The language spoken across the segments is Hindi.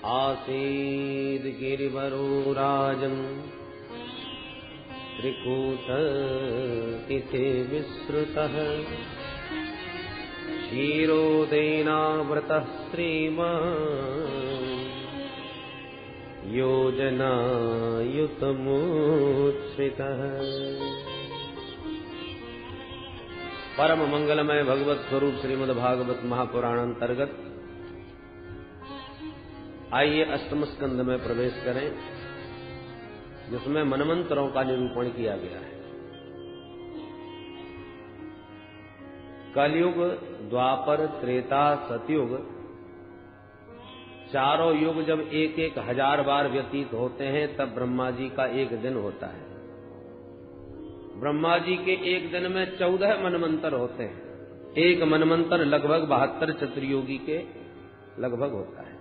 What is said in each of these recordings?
आसीद् गिरिवरो राजन् त्रिकूटतिथे विसृतः क्षीरोदेनावृतः श्रीमान् योजनायुतमुच्छ्रितः। परम मंगलमय भगवत स्वरूप श्रीमद् भागवत महापुराण अंतर्गत आइए अष्टम स्कंद में प्रवेश करें, जिसमें मनमंत्रों का निरूपण किया गया है। कलयुग, द्वापर, त्रेता, सतयुग, चारों युग जब एक एक हजार बार व्यतीत होते हैं, तब ब्रह्मा जी का एक दिन होता है। ब्रह्मा जी के एक दिन में 14 मनमंत्र होते हैं। एक मनमंत्र लगभग 72 चतुर्योगी के लगभग होता है।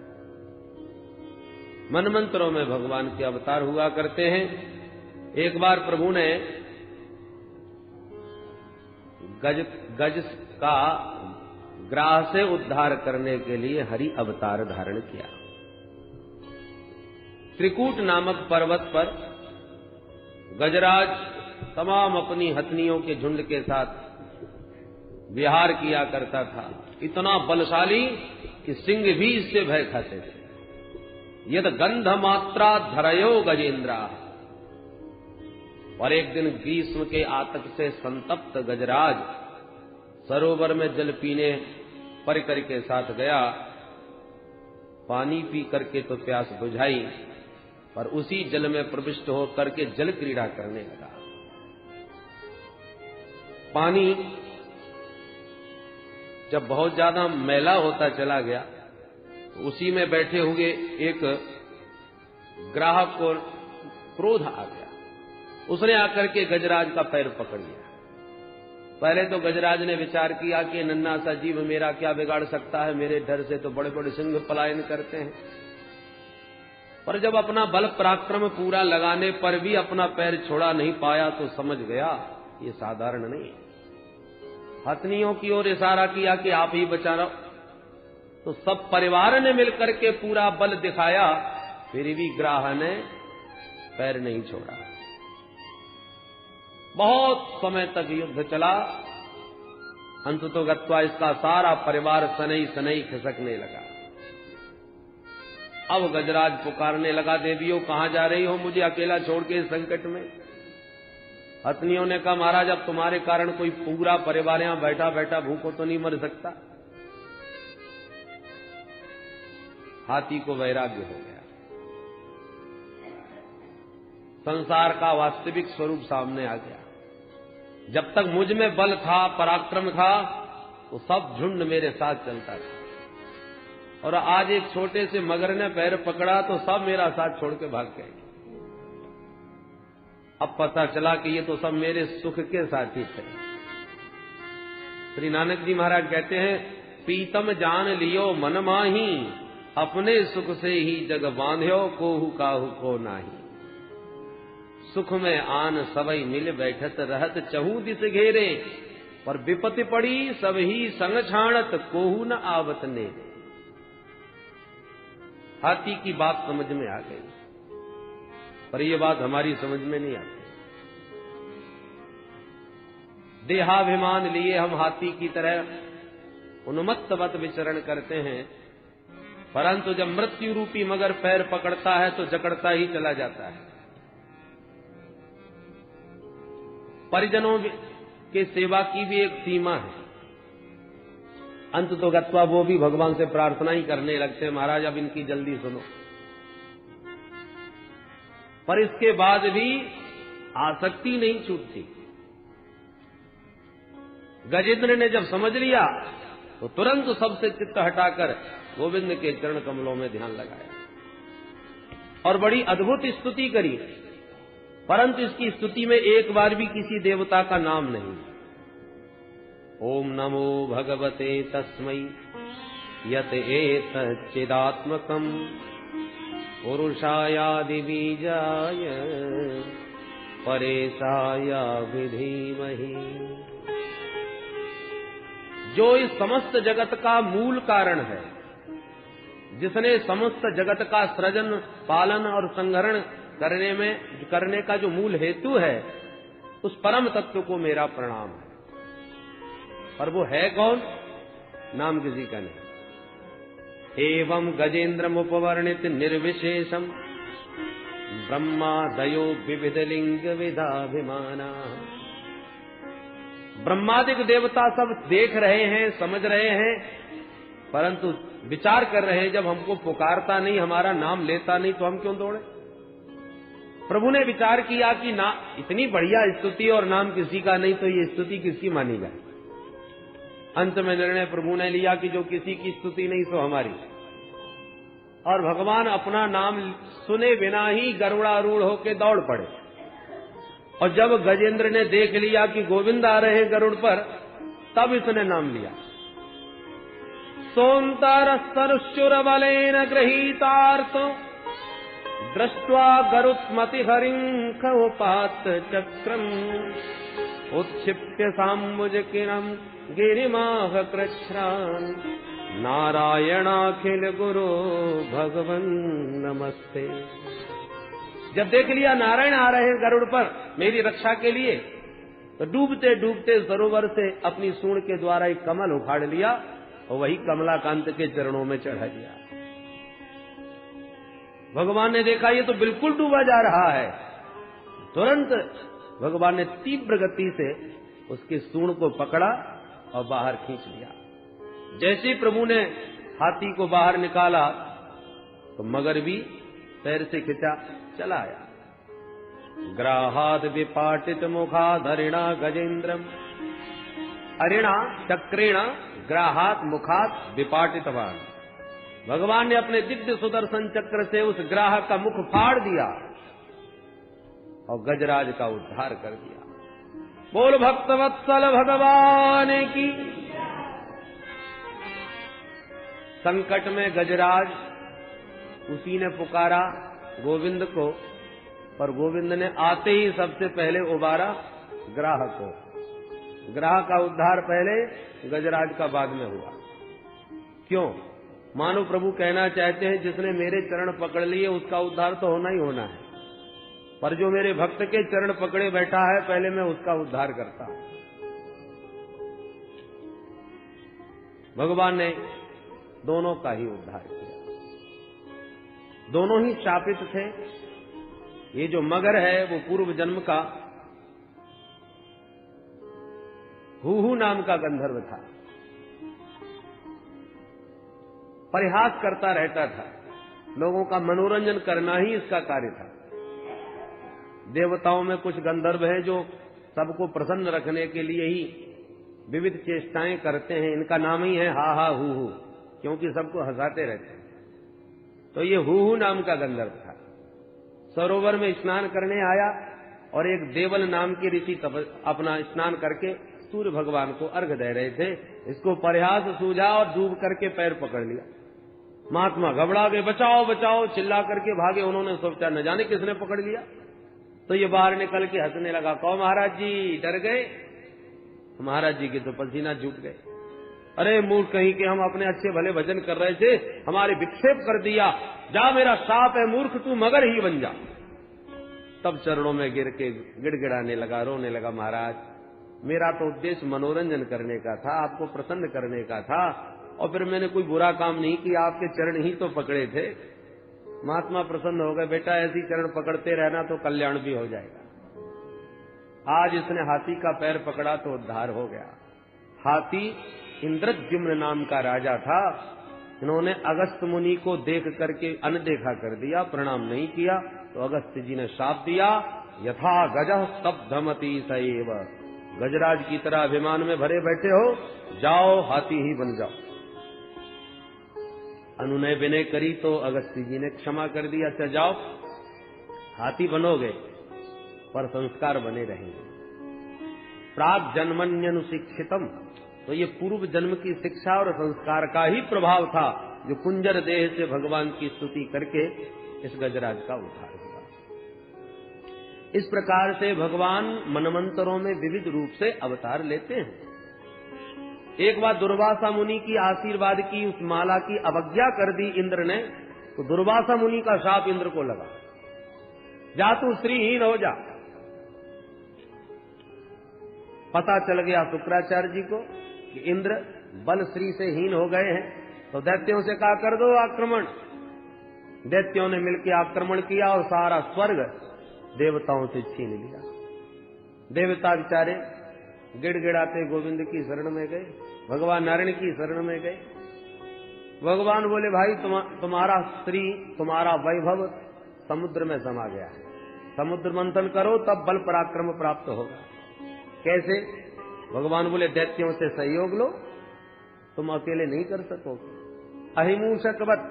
मनमंत्रों में भगवान के अवतार हुआ करते हैं। एक बार प्रभु ने गज का ग्राह से उद्धार करने के लिए हरि अवतार धारण किया। त्रिकूट नामक पर्वत पर गजराज तमाम अपनी हथनियों के झुंड के साथ विहार किया करता था। इतना बलशाली कि सिंह भी इससे भय खाते थे। यद गंध मात्रा धरयो गजेंद्रा। और एक दिन ग्रीष्म के आतक से संतप्त गजराज सरोवर में जल पीने परिकर के साथ गया। पानी पी करके तो प्यास बुझाई, पर उसी जल में प्रविष्ट होकर के जल क्रीड़ा करने लगा। पानी जब बहुत ज्यादा मैला होता चला गया, तो उसी में बैठे हुए एक ग्राहक को क्रोध आ गया। उसने आकर के गजराज का पैर पकड़ लिया। पहले तो गजराज ने विचार किया कि नन्हा सा जीव मेरा क्या बिगाड़ सकता है, मेरे डर से तो बड़े बड़े सिंह पलायन करते हैं। पर जब अपना बल पराक्रम पूरा लगाने पर भी अपना पैर छोड़ा नहीं पाया, तो समझ गया ये साधारण नहीं। हथनियों की ओर इशारा किया कि आप ही बचा रहो। तो सब परिवार ने मिलकर के पूरा बल दिखाया, फिर भी ग्राह ने पैर नहीं छोड़ा। बहुत समय तक युद्ध चला। अंततोगत्वा इसका सारा परिवार सनई सनई खिसकने लगा। अब गजराज पुकारने लगा, देवियों कहां जा रही हो, मुझे अकेला छोड़ के इस संकट में। हथनियों ने कहा, महाराज अब तुम्हारे कारण कोई पूरा परिवार यहां बैठा बैठा भूखों तो नहीं मर सकता। हाथी को वैराग्य हो गया। संसार का वास्तविक स्वरूप सामने आ गया। जब तक मुझ में बल था, पराक्रम था, तो सब झुंड मेरे साथ चलता था। और आज एक छोटे से मगर ने पैर पकड़ा तो सब मेरा साथ छोड़ के भाग गए। अब पता चला कि ये तो सब मेरे सुख के साथी थे। श्री नानक जी महाराज कहते हैं, प्रीतम जान लियो मन माही, अपने सुख से ही जग बांध्यो, कोहू काहू को नाही। सुख में आन सबई मिल बैठत रहत, चहू दिस घेरे, पर विपत्ति पड़ी सब ही संग छाणत, कोहू न आवत ने। हाथी की बात समझ में आ गई, पर यह बात हमारी समझ में नहीं आती। देहाभिमान लिए हम हाथी की तरह उन्मत्तवत विचरण करते हैं, परंतु जब मृत्यु रूपी मगर पैर पकड़ता है तो जकड़ता ही चला जाता है। परिजनों के सेवा की भी एक सीमा है। अंततोगत्वा वो भी भगवान से प्रार्थना ही करने लगते हैं, महाराज अब इनकी जल्दी सुनो। पर इसके बाद भी आसक्ति नहीं छूटती। गजेंद्र ने जब समझ लिया तो तुरंत सबसे चित्त हटाकर गोविंद के चरण कमलों में ध्यान लगाया और बड़ी अद्भुत स्तुति करी। परंतु इसकी स्तुति में एक बार भी किसी देवता का नाम नहीं। ओम नमो भगवते तस्मै यत एतच्चिदात्मकम् पुरुषायादि बीजाय परेशाय विधीमहि। जो इस समस्त जगत का मूल कारण है, जिसने समस्त जगत का सृजन, पालन और संहरण करने का जो मूल हेतु है, उस परम तत्व को मेरा प्रणाम है। पर वो है कौन? नाम किसी का नहीं। एवं गजेन्द्रम उपवर्णित निर्विशेषम ब्रह्मादयो विविध लिंग विधाभिमाना। ब्रह्मादिक देवता सब देख रहे हैं, समझ रहे हैं, परंतु विचार कर रहे हैं, जब हमको पुकारता नहीं, हमारा नाम लेता नहीं, तो हम क्यों दौड़े? प्रभु ने विचार किया कि ना, इतनी बढ़िया स्तुति और नाम किसी का नहीं, तो ये स्तुति किसकी मानी जाए? अंत में निर्णय प्रभु ने लिया कि जो किसी की स्तुति नहीं सो हमारी। और भगवान अपना नाम सुने बिना ही गरुड़ारूढ़ होके दौड़ पड़े। और जब गजेंद्र ने देख लिया कि गोविंद आ रहे गरुड़ पर, तब इसने नाम लिया। सोन्तरस्तरुश्चुर बलेन गृहीतार्तो दृष्ट्वा गरुत्मति हरिंखोपात चक्रम उत्क्षिप्य साम्बुजकिरम गिरिमाह कृच्छ्रान नारायणाखिल गुरु भगवन नमस्ते। जब देख लिया नारायण आ रहे हैं गरुड़ पर मेरी रक्षा के लिए, तो डूबते डूबते सरोवर से अपनी सूंड के द्वारा एक कमल उखाड़ लिया और वही कमलाकांत के चरणों में चढ़ा दिया। भगवान ने देखा ये तो बिल्कुल डूबा जा रहा है। तुरंत भगवान ने तीव्र गति से उसकी सूंड को पकड़ा और बाहर खींच लिया। जैसे ही प्रभु ने हाथी को बाहर निकाला, तो मगर भी पैर से खिंचा चला आया। ग्राहाद विपाटित मुखाधरिणा गजेन्द्रम, अरिणा चक्रेण ग्राहात मुखात विपाटितवान। भगवान ने अपने दिव्य सुदर्शन चक्र से उस ग्राह का मुख फाड़ दिया और गजराज का उद्धार कर दिया। बोल भक्तवत्सल भगवान की। संकट में गजराज, उसी ने पुकारा गोविंद को, पर गोविंद ने आते ही सबसे पहले उबारा ग्राह को। ग्राह का उद्धार पहले, गजराज का बाद में हुआ। क्यों? मानो प्रभु कहना चाहते हैं जिसने मेरे चरण पकड़ लिए उसका उद्धार तो होना ही होना है, पर जो मेरे भक्त के चरण पकड़े बैठा है, पहले मैं उसका उद्धार करता हूं। भगवान ने दोनों का ही उद्धार किया। दोनों ही शापित थे। ये जो मगर है वो पूर्व जन्म का हूहू नाम का गंधर्व था। परिहास करता रहता था, लोगों का मनोरंजन करना ही इसका कार्य था। देवताओं में कुछ गंधर्व हैं जो सबको प्रसन्न रखने के लिए ही विविध चेष्टाएं करते हैं। इनका नाम ही है हा हा हू हू, क्योंकि सबको हंसाते रहते हैं। तो ये हू हू नाम का गंधर्व था। सरोवर में स्नान करने आया और एक देवल नाम के ऋषि अपना स्नान करके सूर्य भगवान को अर्घ्य दे रहे थे। इसको परिहास सूझा और डूब करके पैर पकड़ लिया। महात्मा घबरा गए, बचाओ बचाओ चिल्ला करके भागे। उन्होंने सोचा न जाने किसने पकड़ लिया। तो ये बाहर निकल के हंसने लगा। कहो महाराज जी डर गए? महाराज जी के तो पसीना झूठ गए। अरे मूर्ख कहीं के, हम अपने अच्छे भले भजन कर रहे थे, हमारे विक्षेप कर दिया। जा मेरा शाप है, मूर्ख तू मगर ही बन जा। तब चरणों में गिर के गिड़गिड़ाने लगा, रोने लगा। महाराज मेरा तो उद्देश्य मनोरंजन करने का था, आपको प्रसन्न करने का था, और फिर मैंने कोई बुरा काम नहीं किया, आपके चरण ही तो पकड़े थे। महात्मा प्रसन्न हो गए। बेटा ऐसी चरण पकड़ते रहना तो कल्याण भी हो जाएगा। आज इसने हाथी का पैर पकड़ा तो उद्धार हो गया। हाथी इंद्रद्युम्न नाम का राजा था। इन्होंने अगस्त मुनि को देख करके अनदेखा कर दिया, प्रणाम नहीं किया, तो अगस्त जी ने शाप दिया, यथा गजः स्तब्धमति सएव। गजराज की तरह अभिमान में भरे बैठे हो, जाओ हाथी ही बन जाओ। अनुनय विनय करी तो अगस्त्य जी ने क्षमा कर दिया। अच्छा जाओ हाथी बनोगे, पर संस्कार बने रहेंगे। प्राग जन्मन्यनुशिक्षितम, तो ये पूर्व जन्म की शिक्षा और संस्कार का ही प्रभाव था, जो कुंजर देह से भगवान की स्तुति करके इस गजराज का उद्धार हुआ। इस प्रकार से भगवान मनमंत्रों में विविध रूप से अवतार लेते हैं। एक बार दुर्वासा मुनि की आशीर्वाद की उस माला की अवज्ञा कर दी इंद्र ने, तो दुर्वासा मुनि का शाप इंद्र को लगा, जा तू श्रीहीन हो जा। पता चल गया शुक्राचार्य जी को कि इंद्र बल श्री से हीन हो गए हैं, तो दैत्यों से कहा कर दो आक्रमण। दैत्यों ने मिलकर आक्रमण किया और सारा स्वर्ग देवताओं से छीन लिया। देवता बेचारे गिड़गिड़ाते गोविंद की शरण में गए, भगवान नारायण की शरण में गए। भगवान बोले भाई तुम्हारा श्री तुम्हारा वैभव समुद्र में समा गया है, समुद्र मंथन करो तब बल पराक्रम प्राप्त होगा। कैसे? भगवान बोले दैत्यों से सहयोग लो, तुम अकेले नहीं कर सकोगे। अहिमूषकवत,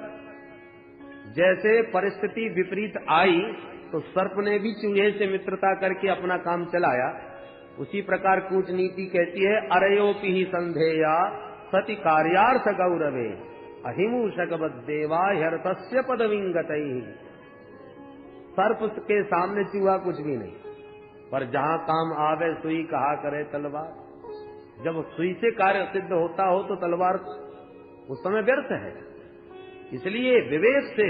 जैसे परिस्थिति विपरीत आई तो सर्प ने भी चूहे से मित्रता करके अपना काम चलाया, उसी प्रकार कूटनीति कहती है अरयोपि ही संधेया सति कार्यार्थ गौरवे अहिमूषकवत देवा हर्तस्य पदविंगतैहि। सर्प के सामने चूहा कुछ भी नहीं, पर जहां काम आवे सुई कहा करे तलवार। जब सुई से कार्य सिद्ध होता हो तो तलवार उस समय व्यर्थ है। इसलिए विवेक से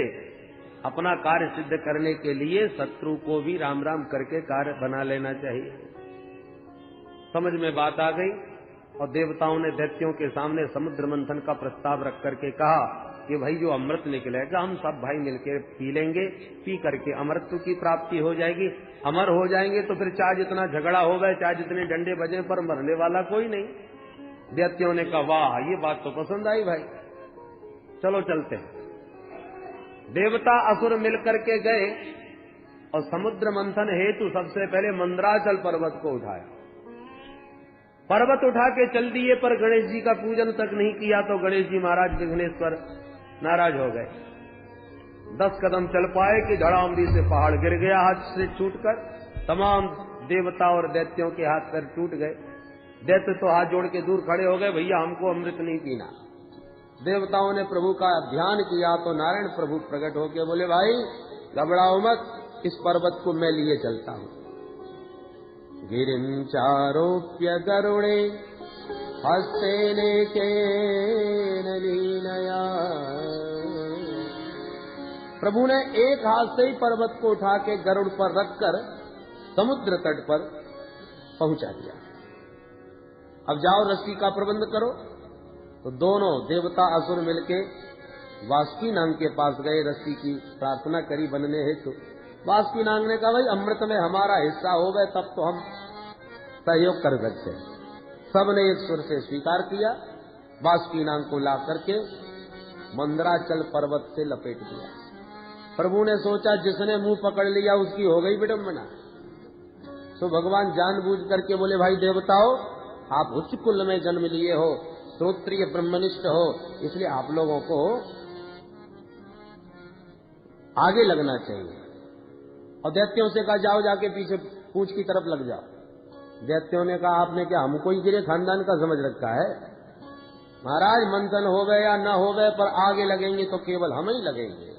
अपना कार्य सिद्ध करने के लिए शत्रु को भी राम राम करके कार्य बना लेना चाहिए। समझ में बात आ गई। और देवताओं ने दैत्यों के सामने समुद्र मंथन का प्रस्ताव रख करके कहा कि भाई जो अमृत निकलेगा हम सब भाई मिलकर पी लेंगे, पी करके अमृत की प्राप्ति हो जाएगी, अमर हो जाएंगे, तो फिर चाहे जितना झगड़ा हो गए, चाहे जितने डंडे बजे, पर मरने वाला कोई नहीं। दैत्यों ने कहा वाह ये बात तो पसंद आई भाई, चलो चलते हैं। देवता असुर मिलकर के गए और समुद्र मंथन हेतु सबसे पहले मंदराचल पर्वत को उठाया। पर्वत उठा के चल दिए, पर गणेश जी का पूजन तक नहीं किया तो गणेश जी महाराज विघ्नेश्वर नाराज हो गए। 10 कदम चल पाए कि धड़ामरी से पहाड़ गिर गया हाथ से छूटकर, तमाम देवता और दैत्यों के हाथ पैर टूट गए। दैत्य तो हाथ जोड़ के दूर खड़े हो गए, भैया हमको अमृत नहीं पीना। देवताओं ने प्रभु का ध्यान किया तो नारायण प्रभु प्रकट होकर बोले भाई घबराओ मत, इस पर्वत को मैं लिए चलता हूं। गिरिं चारोप्य गरुणे हस्तेनेकेन लीनया। प्रभु ने एक हाथ से ही पर्वत को उठा के गरुड़ पर रखकर समुद्र तट पर पहुंचा दिया। अब जाओ रस्सी का प्रबंध करो। तो दोनों देवता असुर मिलके वासुकी नाग के पास गए, रस्सी की प्रार्थना करी बनने हेतु। वासुकी नाग ने कहा भाई अमृत में हमारा हिस्सा हो गए तब तो हम सहयोग कर सकते हैं। सबने एक सुर से स्वीकार किया। वासुकी नाग को ला करके मंदराचल पर्वत से लपेट दिया। प्रभु ने सोचा जिसने मुंह पकड़ लिया उसकी हो गई विडंबना। तो भगवान जानबूझ करके बोले भाई देवताओं आप उच्च कुल में जन्म लिए हो, श्रोत्रिय ब्रह्मनिष्ठ हो, इसलिए आप लोगों को आगे लगना चाहिए। और दैत्यों से कहा जाओ जाके पीछे पूंछ की तरफ लग जाओ। दैत्यों ने कहा आपने क्या हमको ही गिरे खानदान का समझ रखा है? महाराज मंथन हो गए या न हो गए पर आगे लगेंगे तो केवल हम ही लगेंगे।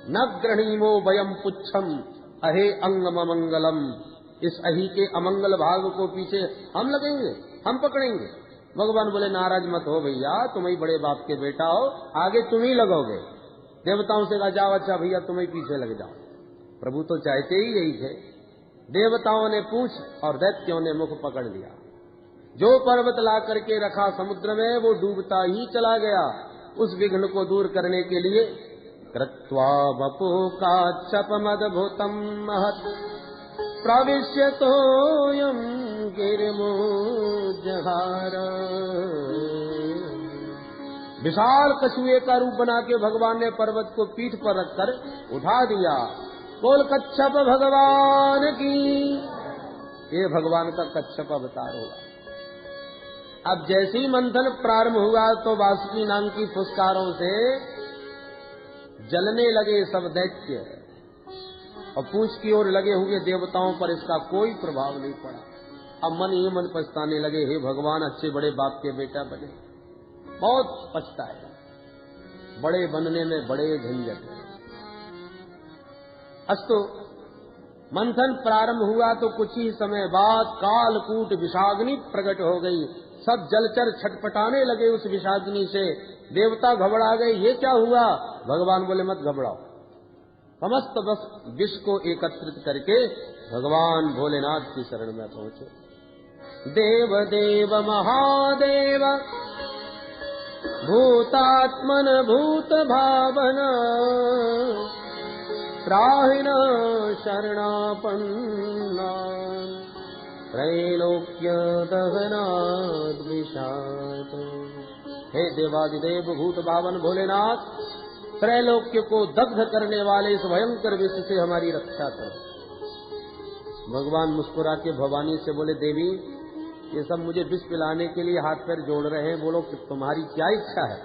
न गृणीमो वयम पुच्छम अहे अंगम मंगलम। इस अही के अमंगल भाग को पीछे हम लगेंगे, हम पकड़ेंगे। भगवान बोले नाराज मत हो भैया, तुम ही बड़े बाप के बेटा हो, आगे तुम ही लगोगे। देवताओं से कहा जाओ अच्छा भैया तुम ही पीछे लग जाओ। प्रभु तो चाहते ही यही थे। देवताओं ने पूछ और दैत्यों ने मुख पकड़ लिया। जो पर्वत ला करके रखा समुद्र में वो डूबता ही चला गया। उस विघ्न को दूर करने के लिए कृत्वा वपु काच्छपमद्भुतं महत् प्रविश्यतोऽयं गिरिमुज्जहार। विशाल कछुए का रूप बना के भगवान ने पर्वत को पीठ पर रखकर उठा दिया। बोल कच्छप भगवान की। ये भगवान का कच्छप अवतार होगा। अब जैसे ही मंथन प्रारंभ हुआ तो वासुकी नाग की फुसकारों से जलने लगे सब दैत्य और पूंछ की ओर लगे हुए देवताओं पर इसका कोई प्रभाव नहीं पड़ा। अब मन ही मन पछताने लगे, हे भगवान अच्छे बड़े बाप के बेटा बने, बहुत पछताए। बड़े बनने में बड़े झंझट है। अस्तु मंथन प्रारंभ हुआ तो कुछ ही समय बाद कालकूट विषाग्नि प्रकट हो गई। सब जलचर छटपटाने लगे उस विषाग्नि से। देवता घबरा गए, ये क्या हुआ? भगवान बोले मत घबराओ। समस्त बस विष को एकत्रित करके भगवान भोलेनाथ की शरण में पहुंचे। देव देव महादेव भूतात्मन भूत भावन त्राहिण शरणापन्ना त्रैलोक्य दहनाद विषाद। हे देवादिदेव भूत भावन भोलेनाथ, त्रैलोक्य को दग्ध करने वाले इस भयंकर विष से हमारी रक्षा करो। भगवान मुस्कुरा के भवानी से बोले, देवी ये सब मुझे विष पिलाने के लिए हाथ पैर जोड़ रहे हैं, बोलो कि तुम्हारी क्या इच्छा है?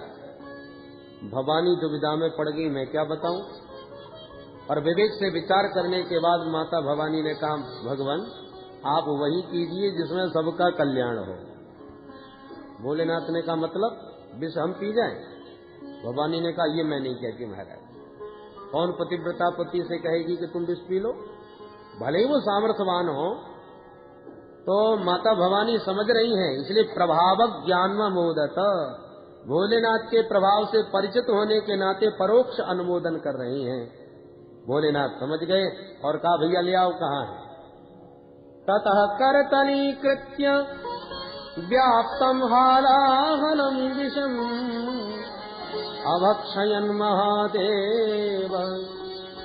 भवानी दुविधा में पड़ गई, मैं क्या बताऊं। और विवेक से विचार करने के बाद माता भवानी ने कहा, भगवान आप वही कीजिए जिसमें सबका कल्याण हो। भोलेनाथ ने कहा, मतलब विष हम पी जाएं? भवानी ने कहा, ये मैं नहीं कहती महाराज। कौन पतिव्रता पति से कहेगी कि तुम विष पी लो? भले ही वो सामर्थ्यवान हो, तो माता भवानी समझ रही हैं, इसलिए प्रभावक ज्ञान मोदत, भोलेनाथ के प्रभाव से परिचित होने के नाते परोक्ष अनुमोदन कर रही हैं। भोलेनाथ समझ गए और कहा, भैया ले आओ, कहाँ है? ततः करतलीकृत्य व्याप्तम हालाहलम विषम अभक्षयन् महादेव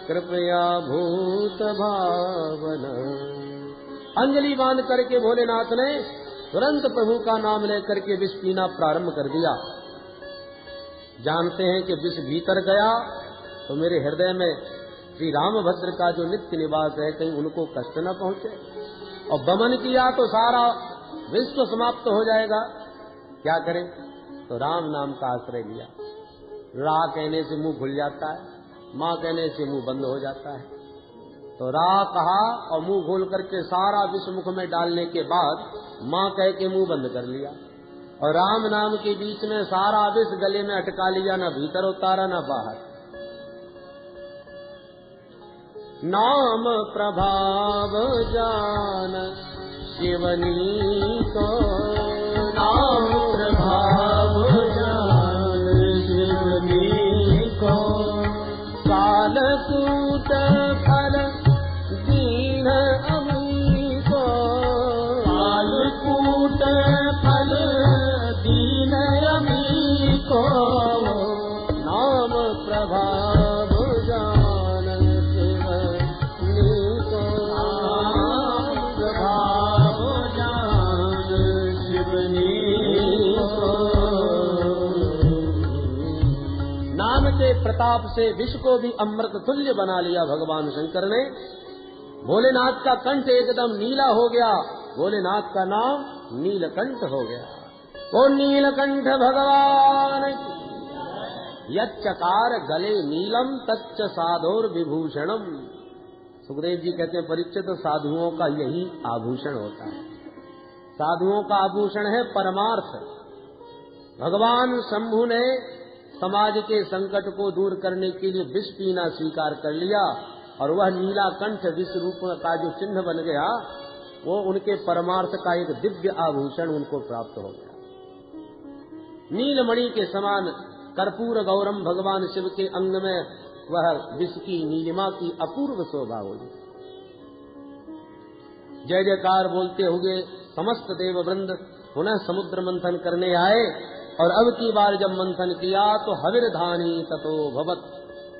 कृपया भूत भावन। अंजलि बांध करके भोलेनाथ ने तुरंत प्रभु का नाम लेकर के विष पीना प्रारंभ कर दिया। जानते हैं कि विष भीतर गया तो मेरे हृदय में श्री रामभद्र का जो नित्य निवास है, कहीं उनको कष्ट न पहुंचे। और दमन किया तो सारा विश्व समाप्त हो जाएगा। क्या करें? तो राम नाम का आश्रय लिया। रा कहने से मुंह खुल जाता है, माँ कहने से मुंह बंद हो जाता है। तो रा कहा और मुंह खोल करके सारा विष मुख में डालने के बाद माँ कह के मुंह बंद कर लिया। और राम नाम के बीच में सारा विष गले में अटका लिया, न भीतर उतारा न बाहर। नाम प्रभाव जान शिवनी को, नाम प्रभाव जान शिवनी को, कालकूट फल दीन अमी को, कालकूट फल दीन अमी को, नाम प्रभाव जान शिवनी को, नाम प्रभाव जान शिवनी को। नाम के प्रताप से विष को भी अमृत तुल्य बना लिया भगवान शंकर ने। भोलेनाथ का कंठ एकदम नीला हो गया, भोलेनाथ का नाम नीलकंठ हो गया। वो नीलकंठ भगवान यच्चकार गले नीलम तच्च साधोर विभूषणम। सुखदेव जी कहते हैं, परीक्षित साधुओं का यही आभूषण होता है। साधुओं का आभूषण है परमार्थ। भगवान शंभु ने समाज के संकट को दूर करने के लिए विष पीना स्वीकार कर लिया और वह नीला कंठ विष रूप का जो चिन्ह बन गया, वो उनके परमार्थ का एक दिव्य आभूषण उनको प्राप्त हो गया। नीलमणि के समान कर्पूर गौरम भगवान शिव के अंग में वह विष की नीलिमा की अपूर्व शोभा हुई। जय जयकार बोलते हुए समस्त देव वृंद पुनः समुद्र मंथन करने आए। और अब की बार जब मंथन किया तो हविर धानी ततो भवत,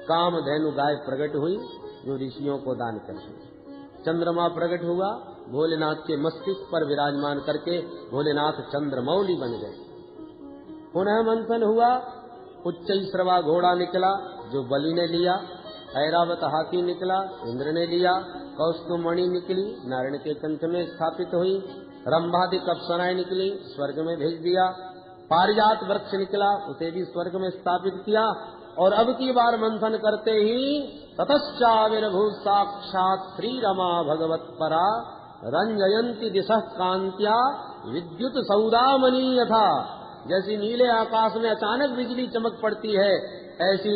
काम धेनु गाय प्रकट हुई जो ऋषियों को दान करती। चंद्रमा प्रकट हुआ, भोलेनाथ के मस्तिष्क पर विराजमान करके भोलेनाथ चंद्रमौली बन गए। पुनः मंथन हुआ, उच्चैश्रवा घोड़ा निकला जो बलि ने लिया, ऐरावत हाथी निकला इंद्र ने लिया, कौस्तुभमणि निकली नारायण के कंठ में स्थापित हुई, रंभादिक अप्सराएं निकली स्वर्ग में भेज दिया, पारिजात वृक्ष निकला उसे भी स्वर्ग में स्थापित किया। और अब की बार मंथन करते ही ततश्चाविर्भू साक्षात् श्री रमा भगवत परा रंजयंती दिशः कांत्या विद्युत सौदामनी यथा। जैसी नीले आकाश में अचानक बिजली चमक पड़ती है, ऐसी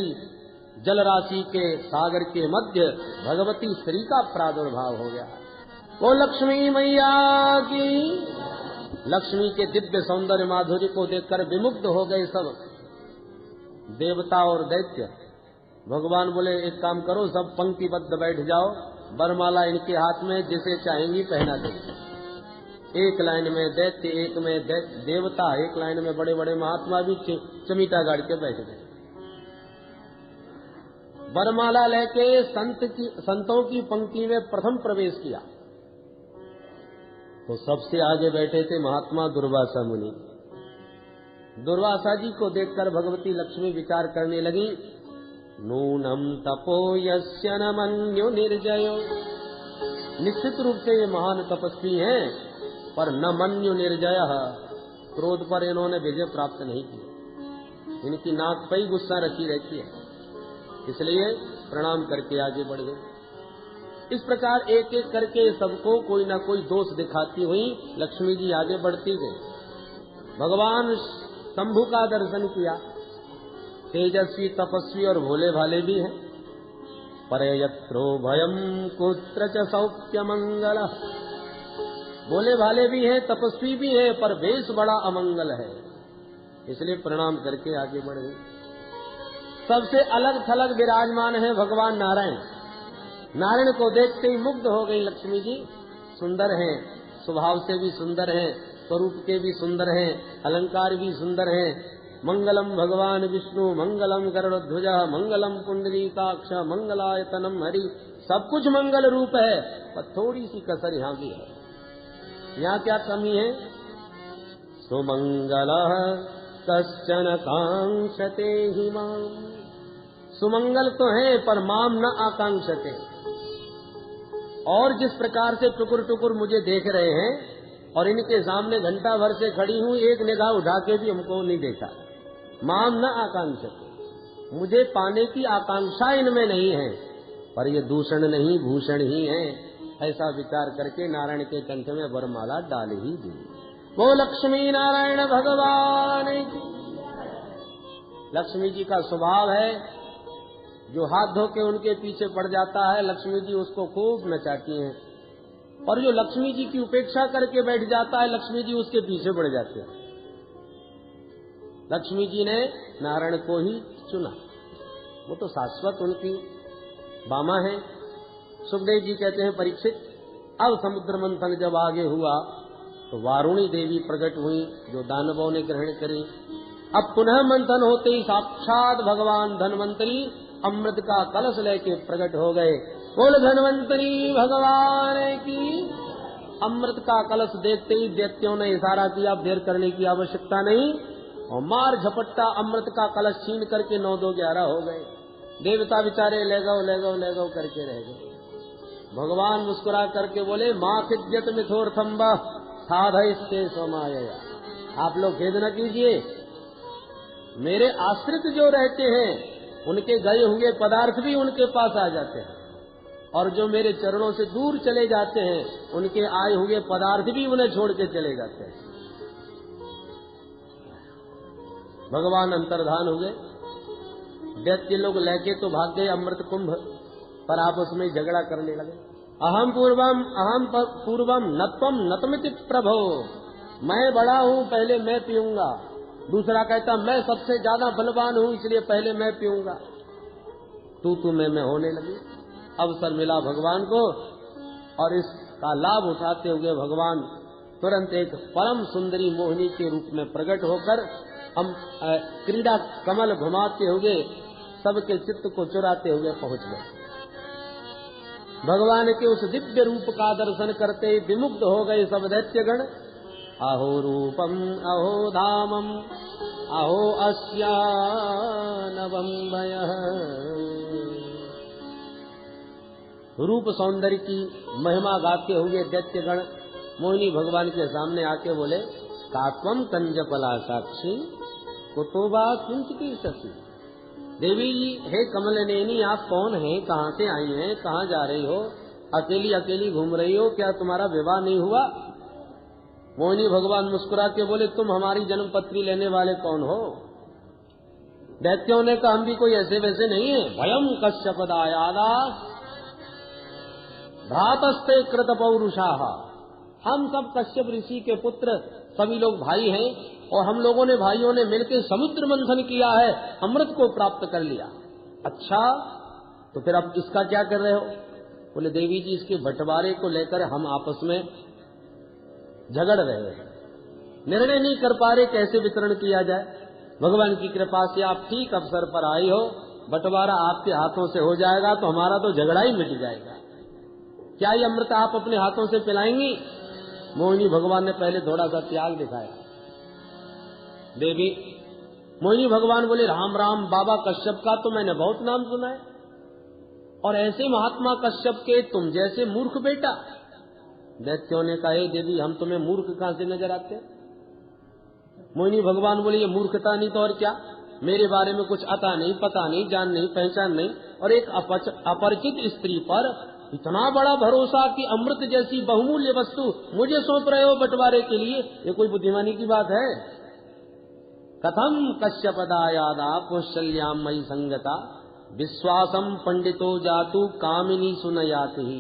जल राशि के सागर के मध्य भगवती श्री का प्रादुर्भाव हो गया। वो लक्ष्मी मैया की। लक्ष्मी के दिव्य सौंदर्य माधुर्य को देखकर विमुग्ध हो गए सब देवता और दैत्य। भगवान बोले एक काम करो, सब पंक्तिबद्ध बैठ जाओ, वरमाला इनके हाथ में, जिसे चाहेंगी पहना देंगे। एक लाइन में दैत्य, एक में देवता, एक लाइन में बड़े बड़े महात्मा भी चमीटा गाड़ के बैठ गए। वरमाला लेके संतों की पंक्ति में प्रथम प्रवेश किया तो सबसे आगे बैठे थे महात्मा दुर्वासा मुनि। दुर्वासा जी को देखकर भगवती लक्ष्मी विचार करने लगी, नूनम तपो यस्य न मन्यो निर्जयो। निश्चित रूप से ये महान तपस्वी हैं, पर न मन्यो निर्जय, क्रोध पर इन्होंने विजय प्राप्त नहीं की। इनकी नाक पे ही गुस्सा रखी रहती है, इसलिए प्रणाम करके आगे बढ़ गए। इस प्रकार एक एक करके सबको कोई न कोई दोष दिखाती हुई लक्ष्मी जी आगे बढ़ती गई। भगवान शंभु का दर्शन किया। तेजस्वी, तपस्वी और भोले भाले भी हैं। परे यत्रो भयम कुत्र च सौख्य मंगल। भोले भाले भी हैं, तपस्वी भी हैं, पर वेश बड़ा अमंगल है, इसलिए प्रणाम करके आगे बढ़ गए। सबसे अलग थलग विराजमान है भगवान नारायण। नारायण को देखते ही मुग्ध हो गई लक्ष्मी जी। सुंदर हैं, स्वभाव से भी सुंदर हैं, स्वरूप के भी सुंदर हैं, अलंकार भी सुंदर हैं। मंगलम भगवान विष्णु, मंगलम गरुड़ध्वज, मंगलम पुंडरीकाक्ष, मंगलायतनम हरि। सब कुछ मंगल रूप है, पर थोड़ी सी कसर यहाँ भी है। यहाँ क्या कमी है? सुमंगल कश्चन कांक्षते हि माम। सुमंगल तो है, पर माम न आकांक्षते। और जिस प्रकार से टुकुर टुकुर मुझे देख रहे हैं और इनके सामने घंटा भर से खड़ी हूँ, एक निगाह उठा के भी हमको नहीं देखा। माम न आकांक्षते, मुझे पाने की आकांक्षा इनमें नहीं है, पर ये दूषण नहीं भूषण ही है। ऐसा विचार करके नारायण के कंठ में वरमाला डाल ही दी। वो लक्ष्मी नारायण भगवान की। लक्ष्मी जी का स्वभाव है, जो हाथ धो के उनके पीछे पड़ जाता है, लक्ष्मी जी उसको खूब नचाती हैं। और जो लक्ष्मी जी की उपेक्षा करके बैठ जाता है, लक्ष्मी जी उसके पीछे पड़ जाते हैं। लक्ष्मी जी ने नारायण को ही चुना, वो तो शाश्वत उनकी बामा है। सुखदेव जी कहते हैं, परीक्षित, अब समुद्र मंथन जब आगे हुआ तो वारुणी देवी प्रकट हुई, जो दानवों ने ग्रहण करी। अब पुनः मंथन होते ही साक्षात भगवान धन्वंतरी अमृत का कलश लेके प्रकट हो गए। बोल धन्वंतरी भगवान की। अमृत का कलश देखते ही दैत्यों ने इशारा किया, देर करने की आवश्यकता नहीं, और मार झपट्टा अमृत का कलश छीन करके 9 2 11 हो गए। देवता बेचारे ले गो करके रह गए। भगवान मुस्कुरा करके बोले, माँ खिद्यत मिथोर्थम्ब साधयस्ते स्वमाया। आप लोग खेद न कीजिए, मेरे आश्रित जो रहते हैं उनके गए हुए पदार्थ भी उनके पास आ जाते हैं, और जो मेरे चरणों से दूर चले जाते हैं उनके आए हुए पदार्थ भी उन्हें छोड़ के चले जाते हैं। भगवान अंतर्धान हुए। दैत्य लोग लेके तो भाग गए अमृत कुंभ, पर आपस में झगड़ा करने लगे। अहम पूर्वम नत्वम नतमिति प्रभो। मैं बड़ा हूँ, पहले मैं पीऊंगा। दूसरा कहता, मैं सबसे ज्यादा बलवान हूँ, इसलिए पहले मैं पीऊंगा। तू मैं होने लगी। अवसर मिला भगवान को, और इसका लाभ उठाते हुए भगवान तुरंत एक परम सुंदरी मोहिनी के रूप में प्रकट होकर हम क्रीड़ा कमल घुमाते हुए सबके चित्त को चुराते हुए पहुंच गए। भगवान के उस दिव्य रूप का दर्शन करते ही विमुग्ध हो गए सब दैत्यगण। अहो रूपम अहो धामम अहो अस्यानवम भयः। रूप सौंदर्य की महिमा गाते हुए दैत्यगण मोहिनी भगवान के सामने आके बोले, कात्वम कंजपला साक्षी कुतोबा किंचिती सखी। देवी जी, हे कमलनेनी, आप कौन हैं, कहाँ से आई हैं, कहाँ जा रही हो, अकेली अकेली घूम रही हो, क्या तुम्हारा विवाह नहीं हुआ? मोहिनी भगवान मुस्कुरा के बोले, तुम हमारी जन्मपत्री लेने वाले कौन हो? दैत्यों ने कहा हम भी कोई ऐसे वैसे नहीं है। भयम कश्यप दायादा भ्रातस्ते कृत पौरुषाः, हम सब कश्यप ऋषि के पुत्र सभी लोग भाई हैं और हम लोगों ने भाइयों ने मिलकर समुद्र मंथन किया है, अमृत को प्राप्त कर लिया। अच्छा तो फिर अब इसका क्या कर रहे हो? बोले देवी जी इसके बंटवारे को लेकर हम आपस में झगड़ रहे हैं, निर्णय नहीं कर पा रहे कैसे वितरण किया जाए। भगवान की कृपा से आप ठीक अवसर पर आई हो, बंटवारा आपके हाथों से हो जाएगा तो हमारा तो झगड़ा ही मिट जाएगा। क्या ये अमृत आप अपने हाथों से पिलाएंगी? मोहिनी भगवान ने पहले थोड़ा सा त्याग दिखाया। देवी मोहिनी भगवान बोले राम राम, बाबा कश्यप का तो मैंने बहुत नाम सुना है और ऐसे महात्मा कश्यप के तुम जैसे मूर्ख बेटा। दैत्यों ने कहा देवी हम तुम्हें मूर्ख कहां से नजर आते? मोहिनी भगवान बोले ये मूर्खता नहीं तो और क्या, मेरे बारे में कुछ आता नहीं, पता नहीं, जान नहीं, पहचान नहीं और एक अपरिचित स्त्री पर इतना बड़ा भरोसा कि अमृत जैसी बहुमूल्य वस्तु मुझे सौंप रहे हो बंटवारे के लिए, ये कोई बुद्धिमानी की बात है? कथम कश्यपदायादा कौशल्याम मयि संगता विश्वासम पंडितो जातु कामिनी सुनयाति।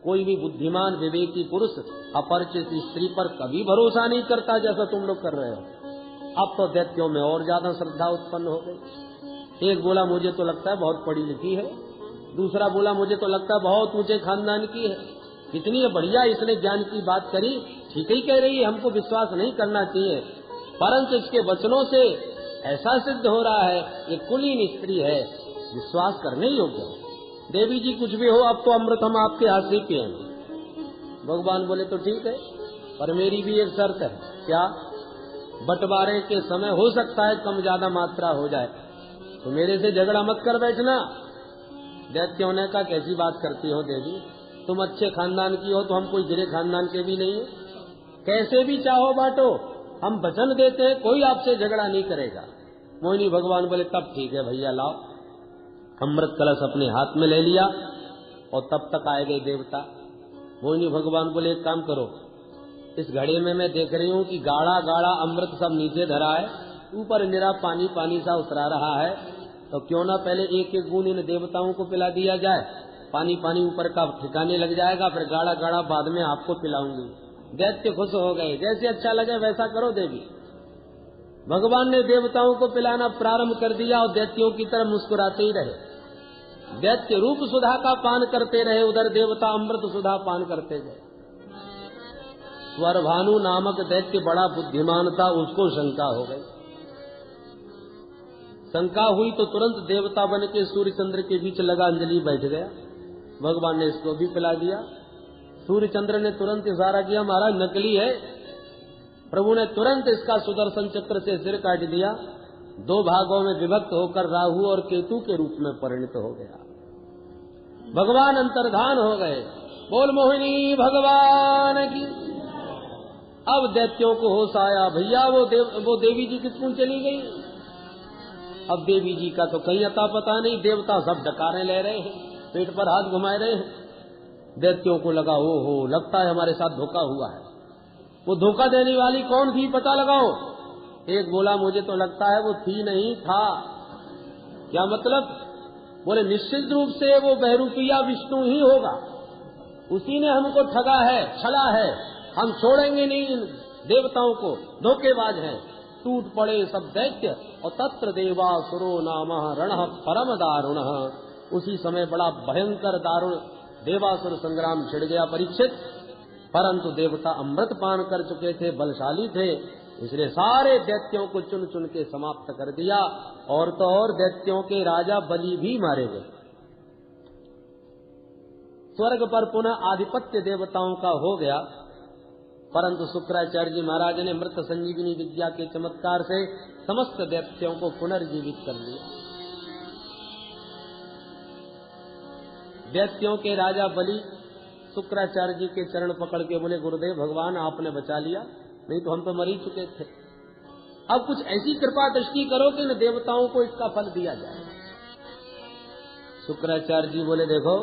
कोई भी बुद्धिमान विवेकी पुरुष अपरिचित स्त्री पर कभी भरोसा नहीं करता जैसा तुम लोग कर रहे हो। अब तो दैत्यों में और ज्यादा श्रद्धा उत्पन्न हो गई। एक बोला मुझे तो लगता है बहुत पढ़ी लिखी है, दूसरा बोला मुझे तो लगता है बहुत ऊंचे खानदान की है। कितनी बढ़िया इसने ज्ञान की बात करी, ठीक ही कह रही है, हमको विश्वास नहीं करना चाहिए, परंतु इसके वचनों से ऐसा सिद्ध हो रहा है ये कुलीन स्त्री है, विश्वास करने योग्य है। देवी जी कुछ भी हो अब तो अमृत हम आपके हाथ से पिएंगे। भगवान बोले तो ठीक है, पर मेरी भी एक शर्त है। क्या? बंटवारे के समय हो सकता है कम ज्यादा मात्रा हो जाए, तो मेरे से झगड़ा मत कर बैठना। दैत्यों ने कहा कैसी बात करती हो देवी, तुम अच्छे खानदान की हो तो हम कोई गिरे खानदान के भी नहीं है, कैसे भी चाहो बांटो, हम वचन देते हैं कोई आपसे झगड़ा नहीं करेगा। मोहिनी भगवान बोले तब ठीक है भैया लाओ। अमृत कलश अपने हाथ में ले लिया और तब तक आए गए देवता। मोहिनी भगवान बोले एक काम करो, इस घड़े में मैं देख रही हूँ कि गाढ़ा गाढ़ा अमृत सब नीचे धरा है, ऊपर निरा पानी पानी सा उतरा रहा है, तो क्यों ना पहले एक एक बूंद इन देवताओं को पिला दिया जाए, पानी पानी ऊपर का ठिकाने लग जाएगा, फिर गाढ़ा गाढ़ा बाद में आपको पिलाऊंगी। दैत्य खुश हो गए, जैसे अच्छा लगे वैसा करो देवी। भगवान ने देवताओं को पिलाना प्रारंभ कर दिया और दैत्यों की तरफ मुस्कुराते ही रहे। दैत्य रूप सुधा का पान करते रहे, उधर देवता अमृत सुधा पान करते गए। स्वरभानु नामक दैत्य बड़ा बुद्धिमान था, उसको शंका हो गई। शंका हुई तो तुरंत देवता बन के सूर्य चंद्र के बीच लगा अंजलि बैठ गया। भगवान ने इसको भी पिला दिया। सूर्य चंद्र ने तुरंत इशारा किया महाराज नकली है। प्रभु ने तुरंत इसका सुदर्शन चक्र से सिर काट दिया, दो भागों में विभक्त होकर राहु और केतु के रूप में परिणत हो गया। भगवान अंतर्धान हो गए। बोल मोहिनी भगवान की। अब दैत्यों को होश आया, भैया वो देवी जी किसको चली गई। अब देवी जी का तो कहीं अता पता नहीं, देवता सब डकारे ले रहे हैं, पेट पर हाथ घुमा रहे हैं। दैत्यों को लगा ओहो लगता है हमारे साथ धोखा हुआ है। वो धोखा देने वाली कौन थी पता लगाओ। एक बोला मुझे तो लगता है वो थी नहीं था। क्या मतलब? बोले निश्चित रूप से वो बहरूपिया विष्णु ही होगा, उसी ने हमको ठगा है, छला है, हम छोड़ेंगे नहीं इन देवताओं को, धोखेबाज हैं। टूट पड़े सब दैत्य और तत्र देवासुरो नामः रणः परम दारुणः। उसी समय बड़ा भयंकर दारुण देवासुर संग्राम छिड़ गया परीक्षित। परंतु देवता अमृत पान कर चुके थे, बलशाली थे, इसलिए सारे दैत्यों को चुन चुन के समाप्त कर दिया। और तो और दैत्यों के राजा बलि भी मारे गए। स्वर्ग पर पुनः आधिपत्य देवताओं का हो गया, परंतु शुक्राचार्य जी महाराज ने मृत संजीवनी विद्या के चमत्कार से समस्त दैत्यों को पुनर्जीवित कर दिया। दैत्यों के राजा बलि शुक्राचार्य जी के चरण पकड़ के बोले गुरुदेव भगवान आपने बचा लिया, नहीं तो हम तो मर ही चुके थे। अब कुछ ऐसी कृपा दृष्टि करो कि इन देवताओं को इसका फल दिया जाए। शुक्राचार्य जी बोले देखो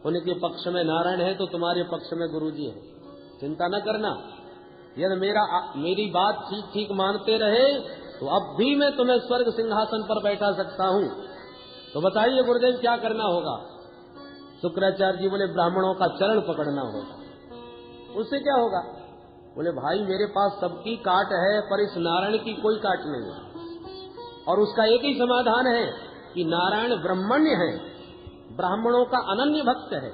उनके पक्ष में नारायण है तो तुम्हारे पक्ष में गुरुजी है, चिंता न करना। यदि मेरी बात ठीक ठीक मानते रहे तो अब भी मैं तुम्हें स्वर्ग सिंहासन पर बैठा सकता हूं, तो बताइए गुरुदेव क्या करना होगा? शुक्राचार्य जी बोले ब्राह्मणों का चरण पकड़ना होगा। उससे क्या होगा? बोले भाई मेरे पास सबकी काट है पर इस नारायण की कोई काट नहीं है, और उसका एक ही समाधान है कि नारायण ब्रह्मण्य है, ब्राह्मणों का अनन्य भक्त है।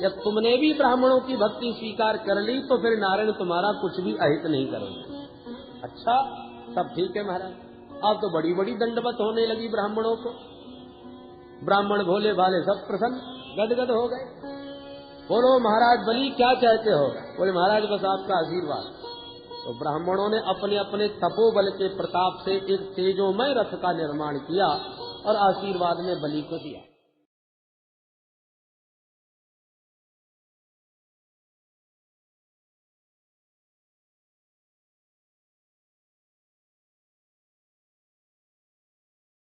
जब तुमने भी ब्राह्मणों की भक्ति स्वीकार कर ली तो फिर नारायण तुम्हारा कुछ भी अहित नहीं करेंगे। अच्छा तब ठीक है महाराज। अब तो बड़ी बड़ी दंडवत होने लगी ब्राह्मणों को। ब्राह्मण भोले भाले सब प्रसन्न गदगद हो गए। बोलो महाराज बलि क्या चाहते हो? बोले महाराज बस आपका आशीर्वाद। तो ब्राह्मणों ने अपने अपने तपोबल के प्रताप से एक तेजोमय रथ का निर्माण किया और आशीर्वाद में बलि को दिया।